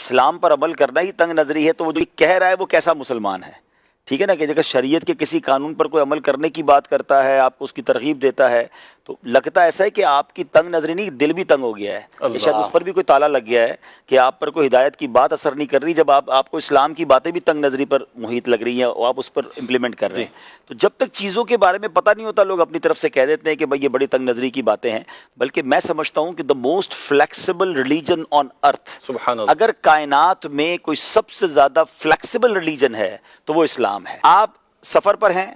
اسلام پر عمل کرنا ہی تنگ نظری ہے تو وہ جو کہہ رہا ہے وہ کیسا مسلمان ہے؟ ٹھیک ہے نا، کہ جگہ شریعت کے کسی قانون پر کوئی عمل کرنے کی بات کرتا ہے، آپ کو اس کی ترغیب دیتا ہے، تو لگتا ایسا ہے کہ آپ کی تنگ نظری نہیں، دل بھی تنگ ہو گیا ہے، کہ شاید اس پر بھی کوئی تالا لگ گیا ہے کہ آپ پر کوئی ہدایت کی بات اثر نہیں کر رہی، جب آپ کو اسلام کی باتیں بھی تنگ نظری پر محیط لگ رہی ہیں اور آپ اس پر امپلیمنٹ کر رہے ہیں۔ تو جب تک چیزوں کے بارے میں پتہ نہیں ہوتا، لوگ اپنی طرف سے کہہ دیتے ہیں کہ بھائی یہ بڑی تنگ نظری کی باتیں ہیں، بلکہ میں سمجھتا ہوں کہ the most flexible religion on earth, سبحان اللہ، اگر کائنات میں کوئی سب سے زیادہ فلیکسیبل ریلیجن ہے تو وہ اسلام ہے۔ آپ سفر پر ہیں،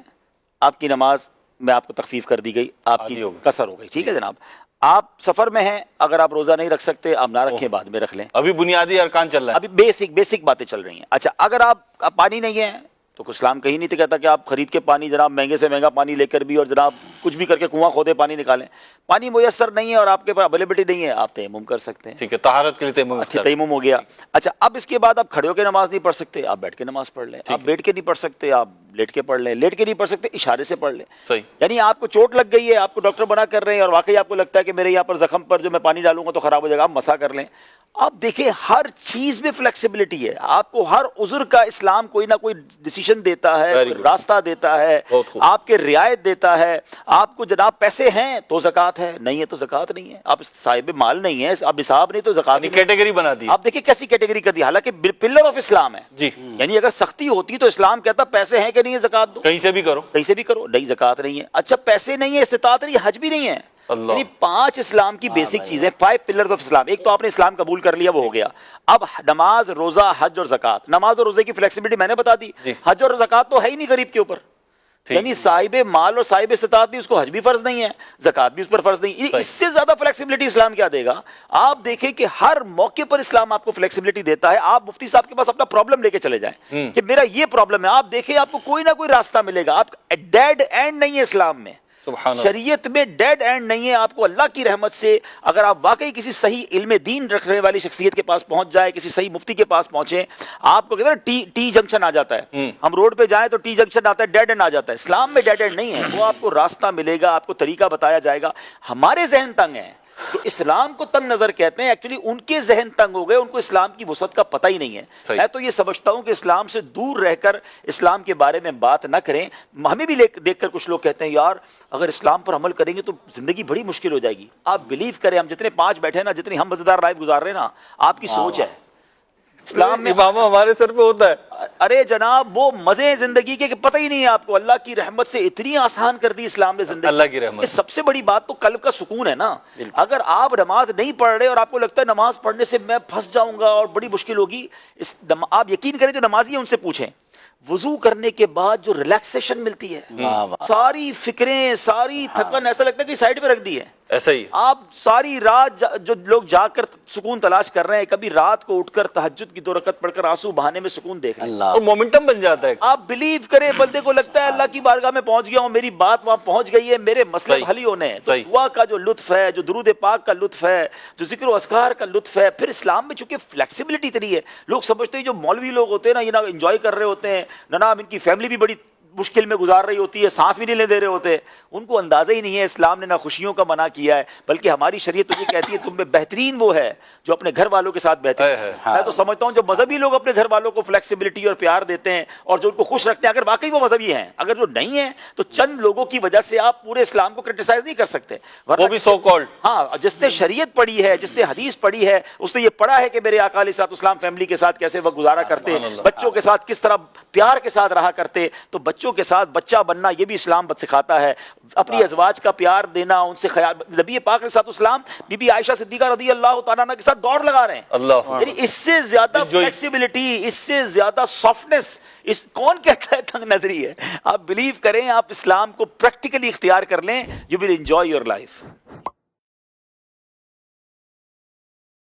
آپ کی نماز میں آپ کو تخفیف کر دی گئی، آپ کی قصر ہو گئی، ٹھیک ہے جناب، آپ سفر میں ہیں، اگر آپ روزہ نہیں رکھ سکتے آپ نہ رکھیں، بعد میں رکھ لیں، ابھی بنیادی ارکان چل رہا ہے، ابھی بیسک باتیں چل رہی ہیں۔ اچھا، اگر آپ پانی نہیں ہے تو کچھ اسلام کہیں نہیں کہتا کہ آپ خرید کے پانی جناب مہنگے سے مہنگا پانی لے کر بھی اور جناب کچھ بھی کر کے کنواں کھودے پانی نکالیں، پانی میسر نہیں ہے اور آپ کے پاس اویلیبلٹی نہیں ہے، آپ تیمم کر سکتے ہیں، ٹھیک ہے، طہارت کے لیے تیمم، اچھا تیمم ہو گیا۔ اچھا، اب اس کے بعد آپ کھڑے ہو کے نماز نہیں پڑھ سکتے، آپ بیٹھ کے نماز پڑھ لیں، آپ بیٹھ کے نہیں پڑھ سکتے آپ لیٹ کے پڑھ لیں، لیٹ کے نہیں پڑھ سکتے اشارے سے پڑھ لیں، صحیح، یعنی آپ کو چوٹ لگ گئی ہے، آپ کو ڈاکٹر منع کر رہے ہیں اور واقعی آپ کو لگتا ہے کہ میرے یہاں پر زخم پر جو میں پانی ڈالوں گا تو خراب ہو جائے گا، آپ مسح کر لیں۔ آپ دیکھیں ہر چیز میں فلیکسیبلٹی ہے، آپ کو ہر عذر کا اسلام کوئی نہ کوئی ڈیسیژن دیتا ہے، کوئی راستہ دیتا ہے، آپ کے رعایت دیتا ہے۔ آپ کو جناب پیسے ہیں تو زکوٰۃ ہے، نہیں ہے تو زکوٰۃ نہیں ہے، آپ صاحب مال نہیں ہے، آپ نصاب نہیں تو زکوٰۃ نہیں، کیٹیگری بنا دی، آپ دیکھیں کیسی کیٹیگری کر دی، حالانکہ پلر آف اسلام ہے جی، یعنی اگر سختی ہوتی تو اسلام کہتا پیسے ہیں کہ نہیں ہے زکوٰۃ دو، کہیں سے بھی کرو، کہیں سے بھی کرو، نہیں زکوٰۃ نہیں ہے۔ اچھا پیسے نہیں ہے، استطاعت نہیں ہے، حج بھی نہیں ہے، یعنی 5 اسلام کی بیسک چیزیں، 5 پلرز آف اسلام۔ ایک تو آپ نے اسلام قبول کر لیا، وہ ہو گیا، اب نماز، روزہ، حج اور زکوٰۃ۔ نماز اور روزے کی فلیکسیبلٹی میں نے بتا دی، حج اور زکوٰۃ تو ہے ہی نہیں غریب کے اوپر، یعنی صاحب مال اور صاحب استطاعت نہیں، اس کو حج بھی فرض نہیں ہے، زکوٰۃ بھی اس پر فرض نہیں، اس سے زیادہ فلیکسیبلٹی اسلام کیا دے گا؟ آپ دیکھیں کہ ہر موقع پر اسلام آپ کو فلیکسیبلٹی دیتا ہے۔ آپ مفتی صاحب کے پاس اپنا پرابلم لے کے چلے جائیں کہ میرا یہ پرابلم ہے، آپ دیکھیں آپ کو کوئی نہ کوئی راستہ ملے گا، آپ ڈیڈ اینڈ نہیں ہے اسلام میں، شریعت میں ڈیڈ اینڈ نہیں ہے۔ آپ کو اللہ کی رحمت سے اگر آپ واقعی کسی صحیح علم دین رکھنے والی شخصیت کے پاس پہنچ جائے، کسی صحیح مفتی کے پاس پہنچے، آپ کو کہتے ہیں ٹی جنکشن آ جاتا ہے، ہم روڈ پہ جائیں تو ٹی جنکشن آتا ہے، ڈیڈ اینڈ آ جاتا ہے۔ اسلام میں ڈیڈ اینڈ نہیں ہے، وہ آپ کو راستہ ملے گا، آپ کو طریقہ بتایا جائے گا۔ ہمارے ذہن تنگ ہیں تو اسلام کو تنگ نظر کہتے ہیں، ایکچولی ان کے ذہن تنگ ہو گئے، ان کو اسلام کی وسعت کا پتہ ہی نہیں ہے۔ میں تو یہ سمجھتا ہوں کہ اسلام سے دور رہ کر اسلام کے بارے میں بات نہ کریں۔ ہمیں بھی دیکھ کر کچھ لوگ کہتے ہیں یار اگر اسلام پر عمل کریں گے تو زندگی بڑی مشکل ہو جائے گی۔ آپ بلیو کریں، ہم جتنے 5 بیٹھے ہیں نا، جتنی ہم مزیدار لائف گزار رہے ہیں نا، آپ کی سوچ ہے اسلام میں امامہ ہمارے سر پہ ہوتا ہے، ارے جناب وہ مزے زندگی کے کہ پتہ ہی نہیں ہے آپ کو، اللہ کی رحمت سے اتنی آسان کر دی اسلام نے زندگی، اللہ کی رحمت، سب سے بڑی بات تو قلب کا سکون ہے نا۔ اگر آپ نماز نہیں پڑھ رہے اور آپ کو لگتا ہے نماز پڑھنے سے میں پھنس جاؤں گا اور بڑی مشکل ہوگی، آپ یقین کریں جو نمازی ہیں ان سے پوچھیں، وضو کرنے کے بعد جو ریلیکسیشن ملتی ہے، ساری فکریں، ساری تھکن ایسا لگتا ہے کہ سائڈ پہ رکھ دی ہے، ایسا ہی آپ ساری رات جو لوگ جا کر سکون تلاش کر رہے ہیں، کبھی رات کو اٹھ کر تہجد کی 2 رکعت پڑھ کر آنسو بہانے میں سکون دیکھ لیں، اور مومنٹم بن جاتا ہے۔ آپ بلیو کریں بندے کو لگتا ہے اللہ کی بارگاہ میں پہنچ گیا ہوں، میری بات وہاں پہنچ گئی ہے، میرے مسئلے حل ہی ہونے ہیں۔ تو دعا کا جو لطف ہے، جو درود پاک کا لطف ہے، جو ذکر و اذکار کا لطف ہے، پھر اسلام میں چونکہ فلیکسیبلٹی اتنی ہے، لوگ سمجھتے ہیں جو مولوی لوگ ہوتے ہیں نا، یہ نہ انجوائے کر رہے ہوتے ہیں، نہ ان کی فیملی بھی بڑی مشکل میں گزار رہی ہوتی ہے، سانس بھی نہیں لے دے رہے ہوتے، ان کو اندازہ ہی نہیں ہے اسلام نے نہ خوشیوں کا منع کیا ہے، بلکہ ہماری شریعت تو یہ کہتی ہے تم میں بہترین وہ ہے جو اپنے گھر والوں کے ساتھ بہترین ہے۔ میں تو سمجھتا ہوں جو مذہبی لوگ اپنے گھر والوں کو فلیکسیبلٹی اور پیار دیتے ہیں اور جو ان کو خوش رکھتے ہیں، اگر واقعی وہ مذہبی ہیں، اگر جو نہیں ہیں تو چند لوگوں کی وجہ سے آپ پورے اسلام کو کرٹیسائز نہیں کر سکتے، وہ بھی سو کالڈ، ہاں جس نے شریعت پڑھی ہے، جس نے حدیث پڑھی ہے، اس نے یہ پڑھا ہے کہ میرے آقا علیہ الصلوۃ والسلام فیملی کے ساتھ کیسے وقت گزارا کرتے، بچوں کے ساتھ کس طرح پیار کے ساتھ رہا کرتے، تو بچوں کے ساتھ بچہ بننا یہ بھی اسلام سکھاتا ہے، اپنی ازواج کا پیار دینا، ان سے خیال۔ نبی پاک علیہ الصلوۃ والسلام بی بی عائشہ صدیقہ رضی اللہ تعالیٰ عنہ کے ساتھ دوڑ لگا رہے ہیں، اللہ، یعنی اس سے زیادہ فلیکسیبلٹی، اس سے زیادہ سافٹنس کون کہتا ہے تنگ نظری ہے؟ آپ بلیو کریں، آپ اسلام کو پریکٹیکلی اختیار کر لیں، you will enjoy your life.